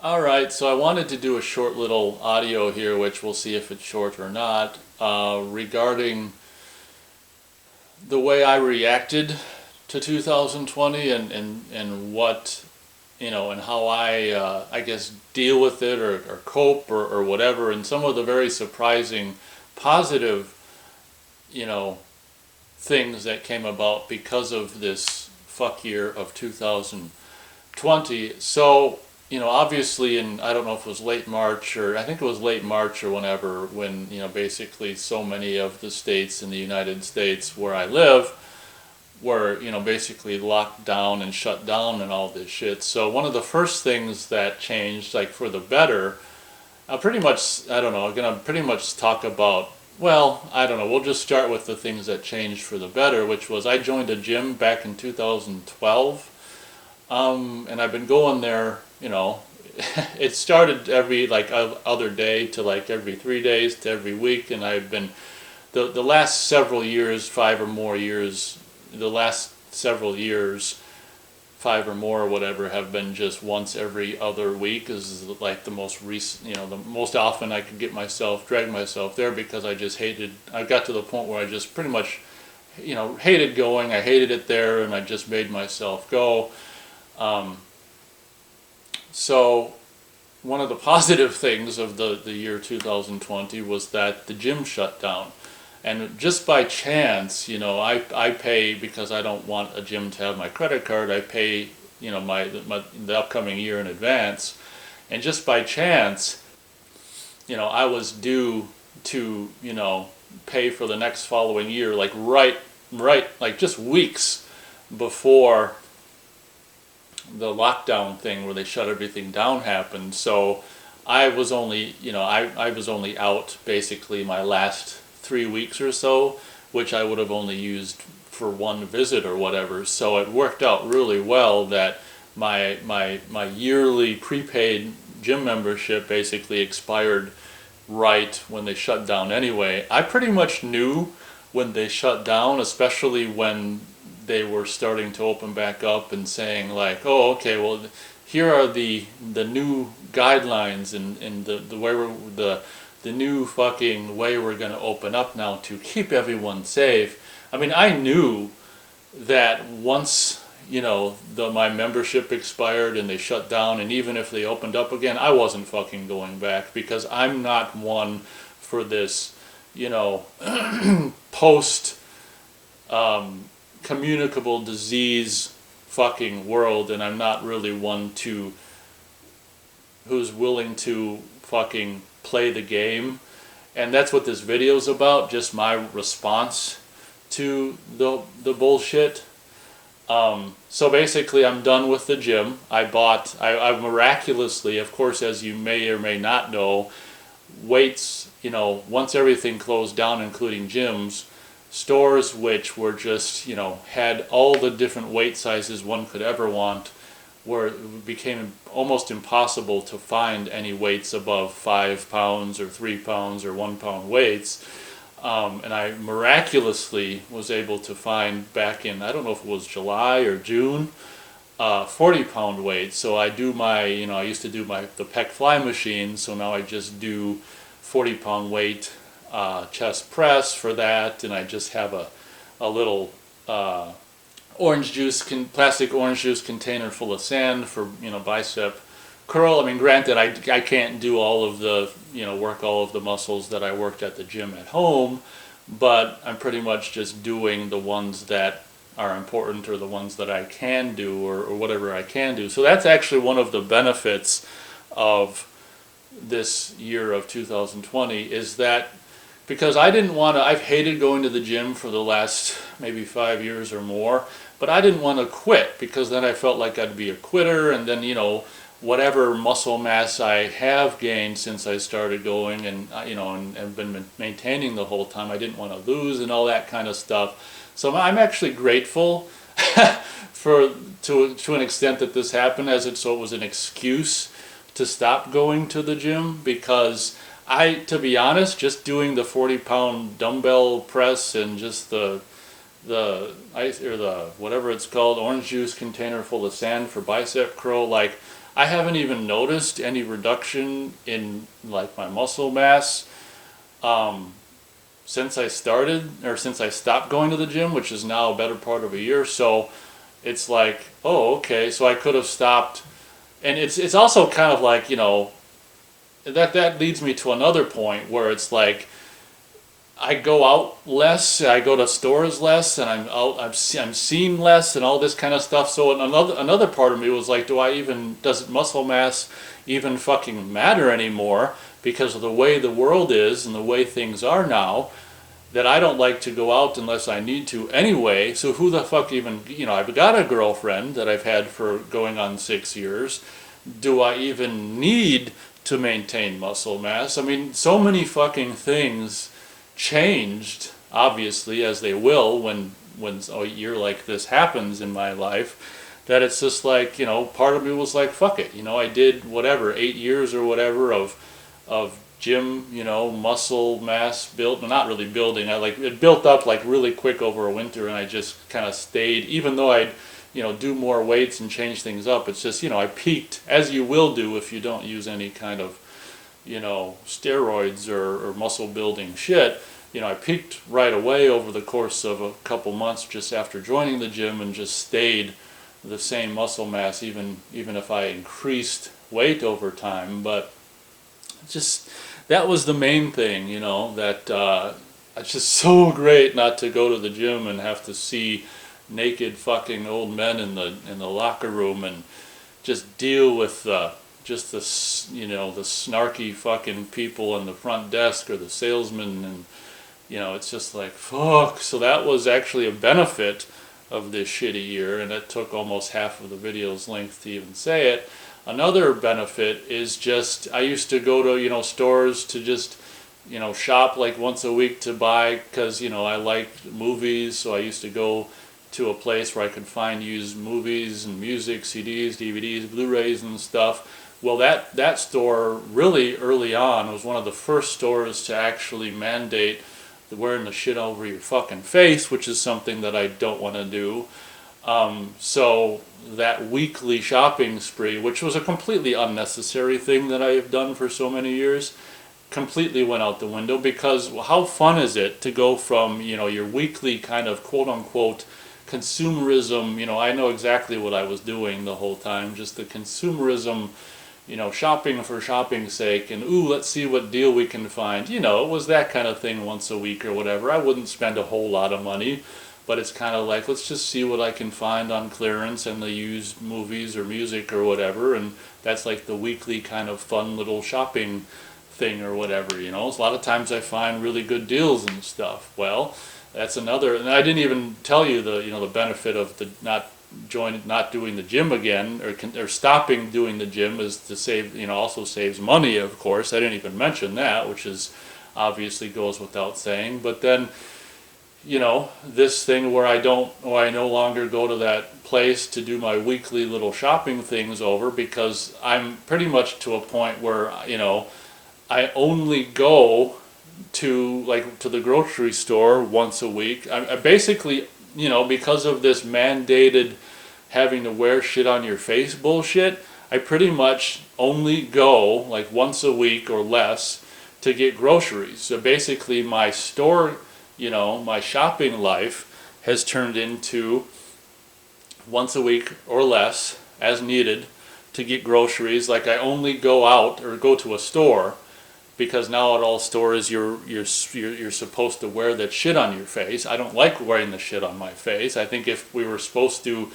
Alright, so I wanted to do a short little audio here, which we'll see if it's short or not, regarding the way I reacted to 2020 and what, and how I guess, deal with it or cope or whatever, and some of the very surprising positive, you know, things that came about because of this fuck year of 2020. So, obviously, I don't know if it was late March or I think it was late March or whenever, when, basically so many of the states in the United States where I live were, basically locked down and shut down and all this shit. So one of the first things that changed, like for the better, I don't know, I'm gonna pretty much talk about, well, I don't know, we'll just start with the things that changed for the better, which was I joined a gym back in 2012. And I've been going there, it started every like other day to like every 3 days to every week, and I've been the last several years, 5 or more years, the last several years, 5 or more or whatever, have been just once every other week is like the most recent, the most often I could drag myself there, because I got to the point where I just pretty much, hated going, I hated it there, and I just made myself go. Um, so one of the positive things of the year 2020 was that the gym shut down. And just by chance, I pay, because I don't want a gym to have my credit card, I pay, the upcoming year in advance. And just by chance, I was due to, pay for the next following year, like right, like just weeks before the lockdown thing where they shut everything down happened. So I was only, I was only out basically my last 3 weeks or so, which I would have only used for one visit or whatever. So it worked out really well that my yearly prepaid gym membership basically expired right when they shut down anyway. I pretty much knew when they shut down, especially when they were starting to open back up and saying like, oh, okay, well, here are the new guidelines and the way the new fucking way we're going to open up now to keep everyone safe. I mean, I knew that once, my membership expired and they shut down, and even if they opened up again, I wasn't fucking going back, because I'm not one for this, post communicable disease fucking world, and I'm not really one who's willing to fucking play the game. And that's what this video is about, just my response to the bullshit. So basically, I'm done with the gym. I miraculously, of course, as you may or may not know, weights, once everything closed down, including gyms, stores which were just, had all the different weight sizes one could ever want, where it became almost impossible to find any weights above 5 pounds or 3 pounds or 1 pound weights. And I miraculously was able to find back in, I don't know if it was July or June, 40 pound weights. So I do my, I used to do the pec fly machine, so now I just do 40 pound weight chest press for that, and I just have a little plastic orange juice container full of sand for, bicep curl. I mean, granted, I can't do all of the, work all of the muscles that I worked at the gym at home, but I'm pretty much just doing the ones that are important, or the ones that I can do, or whatever I can do. So that's actually one of the benefits of this year of 2020, is that because I've hated going to the gym for the last maybe 5 years or more, but I didn't want to quit, because then I felt like I'd be a quitter, and then, whatever muscle mass I have gained since I started going, and, and been maintaining the whole time, I didn't want to lose and all that kind of stuff. So I'm actually grateful to an extent that this happened, so it was an excuse to stop going to the gym, because to be honest, just doing the 40-pound dumbbell press and just the the ice or the whatever it's called, orange juice container full of sand for bicep curl, like I haven't even noticed any reduction in like my muscle mass since I started, or since I stopped going to the gym, which is now a better part of a year. So it's like, oh, okay, so I could have stopped. And it's also kind of like, that leads me to another point where it's like I go out less, I go to stores less, and I'm seen less, and all this kind of stuff. So another part of me was like, does muscle mass even fucking matter anymore? Because of the way the world is and the way things are now, that I don't like to go out unless I need to anyway. So who the fuck even, I've got a girlfriend that I've had for going on 6 years. Do I even need to maintain muscle mass? I mean, so many fucking things changed, obviously, as they will when a year like this happens in my life, that it's just like, part of me was like, fuck it. I did whatever, 8 years or whatever of gym, muscle mass build, not really building. It built up like really quick over a winter, and I just kind of stayed, even though I'd, do more weights and change things up. It's just, I peaked, as you will do if you don't use any kind of, steroids or muscle building shit. I peaked right away over the course of a couple months just after joining the gym, and just stayed the same muscle mass even if I increased weight over time. But just that was the main thing, that it's just so great not to go to the gym and have to see naked fucking old men in the locker room and just deal with the snarky fucking people in the front desk or the salesman, and it's just like fuck. So that was actually a benefit of this shitty year, and it took almost half of the video's length to even say it. Another benefit is just I used to go to stores to just shop like once a week to buy, because I liked movies, so I used to go to a place where I could find used movies and music, CDs, DVDs, Blu-rays and stuff. Well, that store really early on was one of the first stores to actually mandate wearing the shit over your fucking face, which is something that I don't want to do. So that weekly shopping spree, which was a completely unnecessary thing that I have done for so many years, completely went out the window, because how fun is it to go from, your weekly kind of quote-unquote consumerism, I know exactly what I was doing the whole time, just the consumerism, shopping for shopping's sake, and ooh, let's see what deal we can find. It was that kind of thing once a week or whatever. I wouldn't spend a whole lot of money, but it's kind of like, let's just see what I can find on clearance and the used movies or music or whatever, and that's like the weekly kind of fun little shopping thing or whatever. A lot of times I find really good deals and stuff. Well, that's another, and I didn't even tell you the benefit of the not doing the gym again, or stopping doing the gym, is to save, also saves money, of course. I didn't even mention that, which is obviously goes without saying. But then, this thing where I no longer go to that place to do my weekly little shopping things over, because I'm pretty much to a point where, I only go to the grocery store once a week. I basically, because of this mandated having to wear shit on your face bullshit, I pretty much only go like once a week or less to get groceries. So basically my store, my shopping life has turned into once a week or less as needed to get groceries. Like I only go out or go to a store because now at all stores you're supposed to wear that shit on your face. I don't like wearing the shit on my face. I think if we were supposed to,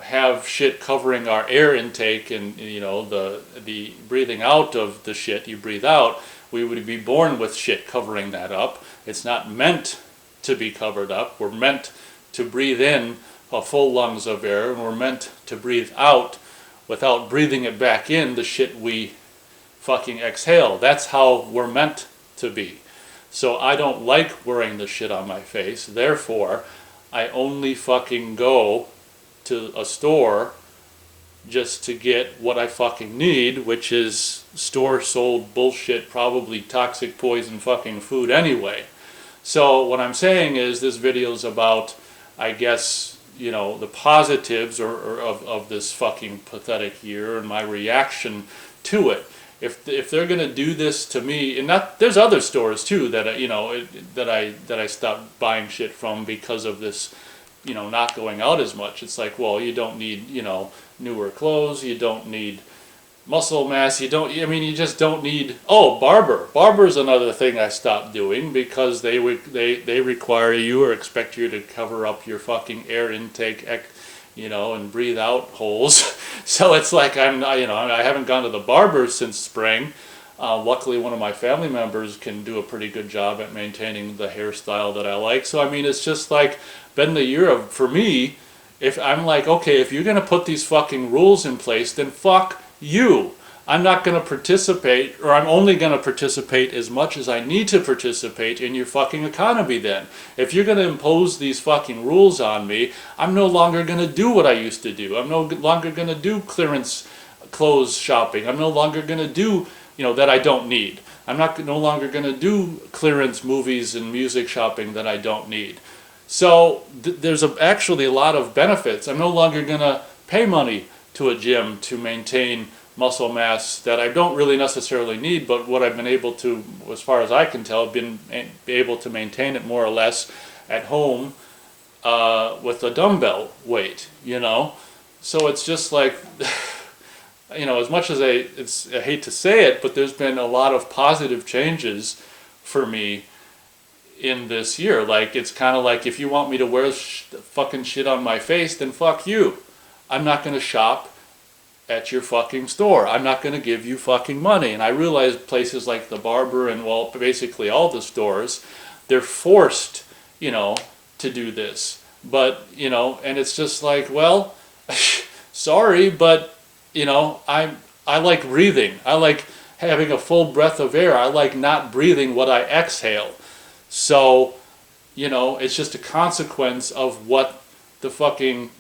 have shit covering our air intake and the breathing out of the shit you breathe out, we would be born with shit covering that up. It's not meant to be covered up. We're meant to breathe in a full lungs of air, and we're meant to breathe out without breathing it back in, the shit we fucking exhale. That's how we're meant to be. So I don't like wearing the shit on my face. Therefore, I only fucking go to a store just to get what I fucking need, which is store sold bullshit, probably toxic poison fucking food anyway. So what I'm saying is this video is about, I guess, you know, the positives of this fucking pathetic year and my reaction to it. If they're gonna do this to me, and not, there's other stores too that, you know, that I stopped buying shit from because of this, you know, not going out as much. It's like, well, you don't need, you know, newer clothes, you don't need muscle mass, you don't, I mean, you just don't need, oh, barber's another thing I stopped doing because they require you or expect you to cover up your fucking air intake, you know, and breathe out holes. So it's like you know, I haven't gone to the barber since spring. Luckily one of my family members can do a pretty good job at maintaining the hairstyle that I like. So I mean, it's just like been the year of, for me, if I'm like, okay, if you're gonna put these fucking rules in place, then fuck you. I'm not going to participate, or I'm only going to participate as much as I need to participate in your fucking economy then. If you're going to impose these fucking rules on me, I'm no longer going to do what I used to do. I'm no longer going to do clearance clothes shopping. I'm no longer going to do, you know, that I don't need. I'm no longer going to do clearance movies and music shopping that I don't need. So there's actually a lot of benefits. I'm no longer going to pay money to a gym to maintain muscle mass that I don't really necessarily need, but what I've been able to, as far as I can tell, I've been able to maintain it more or less at home with a dumbbell weight, you know. So it's just like, you know, as much as I hate to say it, but there's been a lot of positive changes for me in this year. Like, it's kind of like, if you want me to wear fucking shit on my face, then fuck you. I'm not going to shop at your fucking store. I'm not going to give you fucking money. And I realize places like the barber and, well, basically all the stores, they're forced, you know, to do this. But, you know, and it's just like, well, sorry, but, you know, I like breathing. I like having a full breath of air. I like not breathing what I exhale. So, you know, it's just a consequence of what the fucking,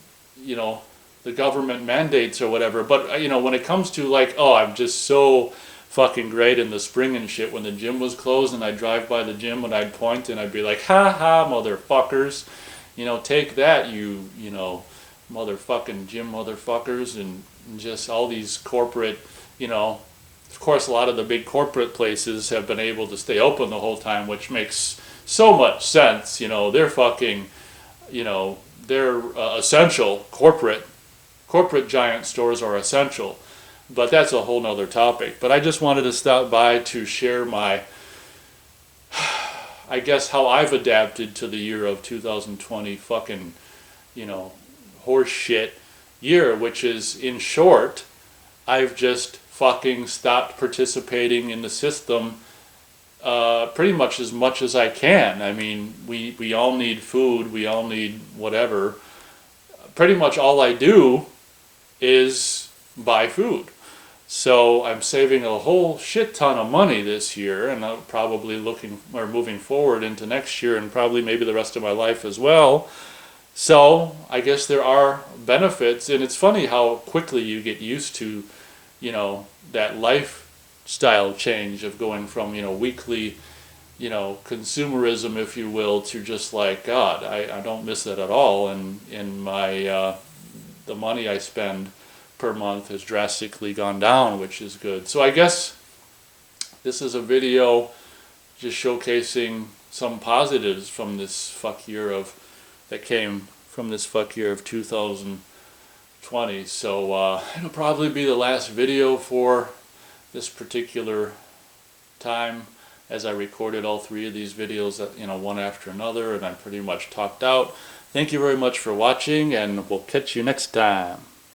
you know, the government mandates or whatever. But, you know, when it comes to like, oh, I'm just so fucking great in the spring and shit, when the gym was closed and I'd drive by the gym and I'd point and I'd be like, ha ha, motherfuckers, you know, take that, you know, motherfucking gym motherfuckers, and just all these corporate, you know, of course a lot of the big corporate places have been able to stay open the whole time, which makes so much sense. You know, they're fucking, you know, they're essential. Corporate giant stores are essential, but that's a whole nother topic. But I just wanted to stop by to share my, I guess, how I've adapted to the year of 2020 fucking, you know, horse shit year, which is, in short, I've just fucking stopped participating in the system pretty much as I can. I mean, we all need food, we all need whatever. Pretty much all I do is buy food. So I'm saving a whole shit ton of money this year, and I'm probably moving forward into next year and probably maybe the rest of my life as well. So I guess there are benefits, and it's funny how quickly you get used to, you know, that lifestyle change of going from, you know, weekly, you know, consumerism, if you will, to just like, God, I don't miss that at all. And in my the money I spend per month has drastically gone down, which is good. So I guess this is a video just showcasing some positives from this fuck year of 2020. So it'll probably be the last video for this particular time, as I recorded all three of these videos, you know, one after another, and I'm pretty much talked out. Thank you very much for watching, and we'll catch you next time.